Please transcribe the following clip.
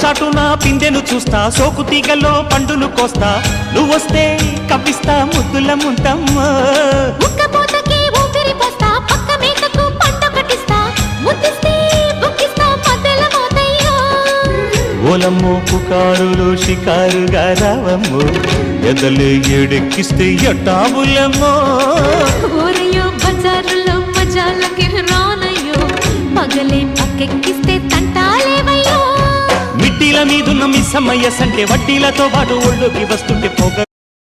చాటున పిందెను చూస్తా, సోకు తీగల్లో పండును కోస్తా, నువ్వొస్తే కప్పిస్తా ముద్దుల ముంతమ్మ. ఉక్కపోతకి ఊపిరి పోస్తా, పక్క మేకకు పంట కట్టిస్తా, ముద్దిస్తే బుక్కిస్తా మధ్యల మోతయ్యో. ఓలమ్మో పుకారులు షికారుగా రావమ్మో, ఎదలు ఎడెక్కిస్తే ఎట్టాబులమ్మో. ఊరయ్యో బజారులో మజాలకి రానయ్యో, పగలే పక్కెక్కిస్తే తంటాలేవయ్యో. మిట్టిల మీదున్న మిస్సమ్మయ్య సంటే వడ్డీలతో పాటు ఒళ్ళోకి వస్తుంటే పొగ